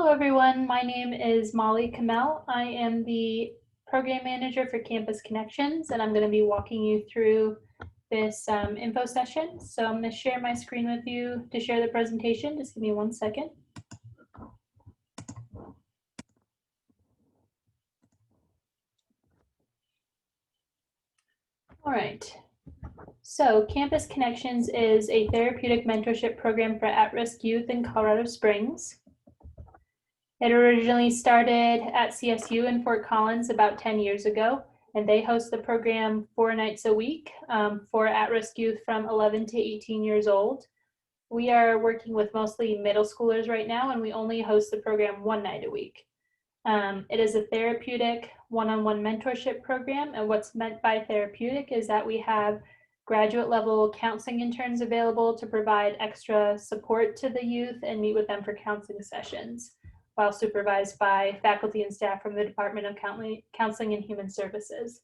Hello everyone, my name is Molly Kamel. I am the Program Manager for Campus Connections, and I'm going to be walking you through this info session. So I'm going to share my screen with you to share the presentation. Just give me 1 second. All right, so Campus Connections is a therapeutic mentorship program for at-risk youth in Colorado Springs. It originally started at CSU in Fort Collins about 10 years ago, and they host the program 4 nights a week for at-risk youth from 11 to 18 years old. We are working with mostly middle schoolers right now, and we only host the program 1 night a week. It is a therapeutic one-on-one mentorship program, and what's meant by therapeutic is that we have graduate level counseling interns available to provide extra support to the youth and meet with them for counseling sessions, while supervised by faculty and staff from the Department of Counseling and Human Services.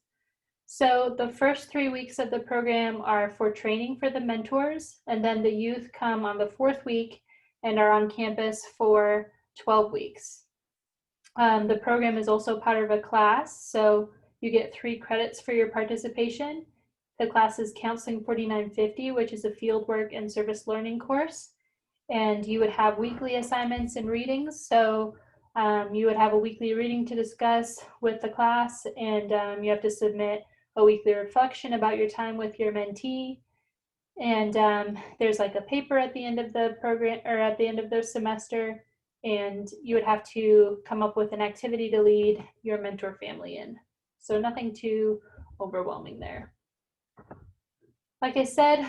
So the first 3 weeks of the program are for training for the mentors, and then the youth come on the 4th week and are on campus for 12 weeks. The program is also part of a class, so you get 3 credits for your participation. The class is Counseling 4950, which is a fieldwork and service learning course. And you would have weekly assignments and readings. So you would have a weekly reading to discuss with the class, and you have to submit a weekly reflection about your time with your mentee. And there's like a paper at the end of the program, or at the end of the semester, and you would have to come up with an activity to lead your mentor family in. So nothing too overwhelming there. Like I said,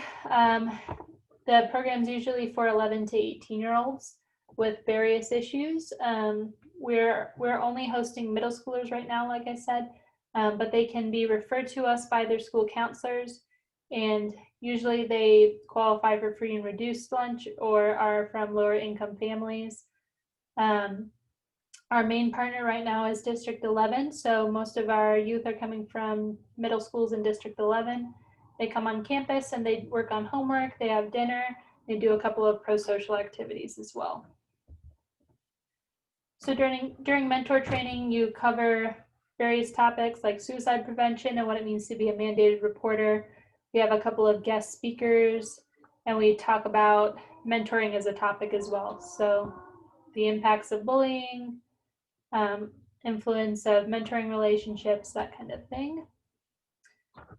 the program's usually for 11 to 18-year-olds with various issues. We're only hosting middle schoolers right now, like I said, but they can be referred to us by their school counselors, and usually they qualify for free and reduced lunch or are from lower income families. Our main partner right now is District 11, so most of our youth are coming from middle schools in District 11. They come on campus and they work on homework, they have dinner, they do a couple of pro-social activities as well. So during mentor training, you cover various topics like suicide prevention and what it means to be a mandated reporter. We have a couple of guest speakers, and we talk about mentoring as a topic as well. So the impacts of bullying, influence of mentoring relationships, that kind of thing.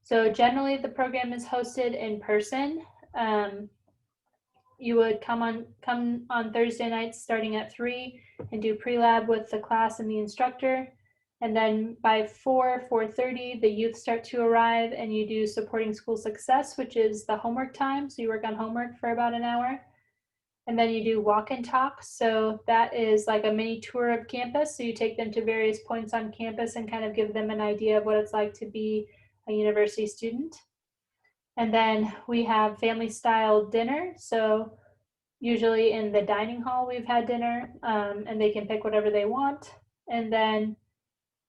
So generally the program is hosted in person. You would come on Thursday nights starting at 3 and do pre-lab with the class and the instructor. And then by 4:30, the youth start to arrive, and you do supporting school success, which is the homework time. So you work on homework for about an hour. And then you do walk and talk. So that is like a mini tour of campus. So you take them to various points on campus and kind of give them an idea of what it's like to be a university student. And then we have family style dinner. So usually in the dining hall we've had dinner, and they can pick whatever they want. And then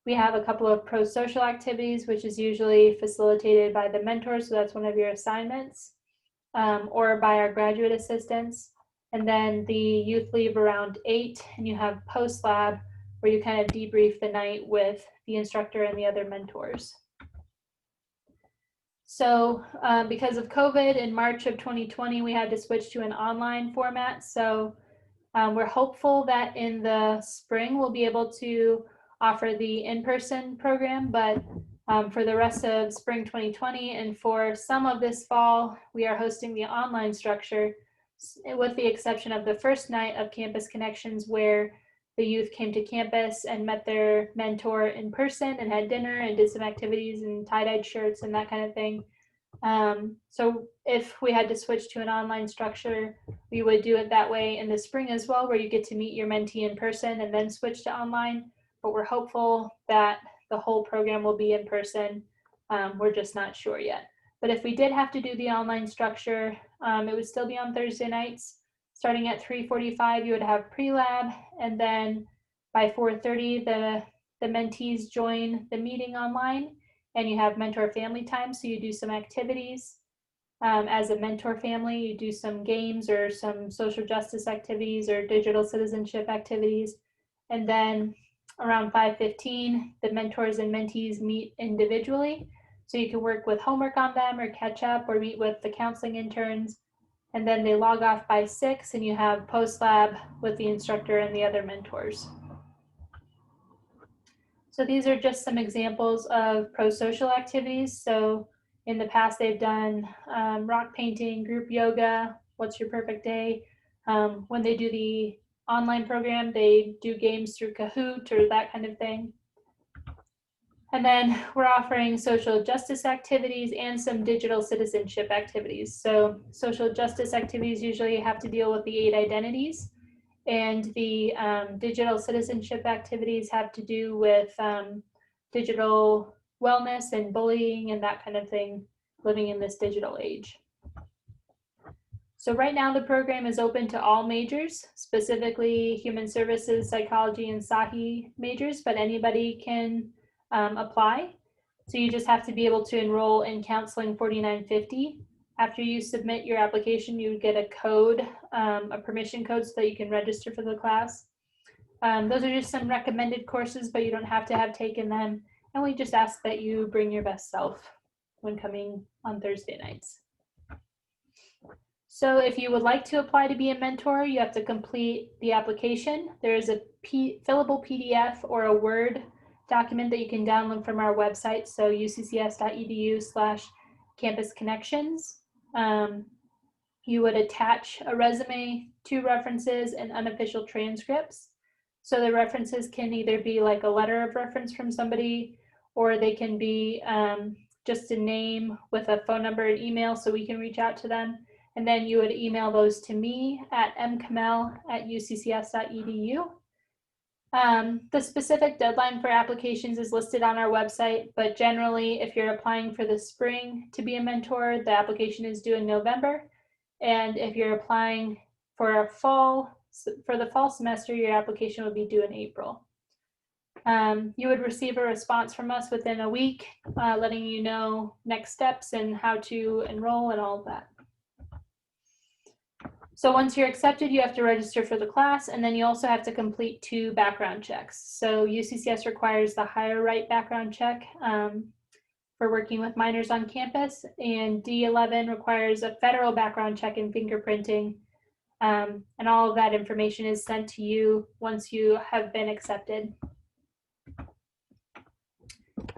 we have a couple of pro-social activities, which is usually facilitated by the mentor. So that's one of your assignments, or by our graduate assistants. And then the youth leave around 8, and you have post-lab where you kind of debrief the night with the instructor and the other mentors. So because of COVID, in March of 2020, we had to switch to an online format. So we're hopeful that in the spring we'll be able to offer the in-person program, but for the rest of spring 2020 and for some of this fall, we are hosting the online structure, with the exception of the first night of Campus Connections, where the youth came to campus and met their mentor in person and had dinner and did some activities and tie-dyed shirts and that kind of thing. So if we had to switch to an online structure, we would do it that way in the spring as well, where you get to meet your mentee in person and then switch to online. But we're hopeful that the whole program will be in person. We're just not sure yet. But if we did have to do the online structure, it would still be on Thursday nights. Starting at 3:45, you would have pre-lab, and then by 4:30, the mentees join the meeting online, and you have mentor family time. So you do some activities as a mentor family. You do some games or some social justice activities or digital citizenship activities. And then around 5:15, the mentors and mentees meet individually. So you can work with homework on them or catch up or meet with the counseling interns. And then they log off by 6 and you have post-lab with the instructor and the other mentors. So these are just some examples of pro-social activities. So in the past, they've done rock painting, group yoga, what's your perfect day. When they do the online program, they do games through Kahoot or that kind of thing. And then we're offering social justice activities and some digital citizenship activities. So social justice activities usually have to deal with the 8 identities, and the digital citizenship activities have to do with digital wellness and bullying and that kind of thing, living in this digital age. So right now the program is open to all majors, specifically human services, psychology, and SAHI majors, but anybody can apply. So you just have to be able to enroll in Counseling 4950. After you submit your application, you get a code, a permission code, so that you can register for the class. Those are just some recommended courses, but you don't have to have taken them. And we just ask that you bring your best self when coming on Thursday nights. So if you would like to apply to be a mentor, you have to complete the application. There is a fillable PDF or a Word document that you can download from our website, so uccs.edu/campusconnections. You would attach a resume, 2 references, and unofficial transcripts. So the references can either be like a letter of reference from somebody, or they can be just a name with a phone number and email so we can reach out to them. And then you would email those to me at mkamel@uccs.edu. The specific deadline for applications is listed on our website, but generally, if you're applying for the spring to be a mentor, the application is due in November. And if you're applying for the fall semester, your application would be due in April. You would receive a response from us within a week, letting you know next steps and how to enroll and all of that. So once you're accepted, you have to register for the class, and then you also have to complete 2 background checks. So UCCS requires the higher right background check for working with minors on campus, and D11 requires a federal background check and fingerprinting, and all of that information is sent to you once you have been accepted.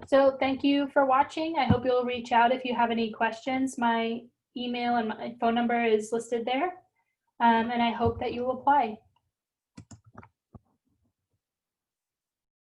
So thank you for watching. I hope you'll reach out if you have any questions. My email and my phone number is listed there. And I hope that you will apply.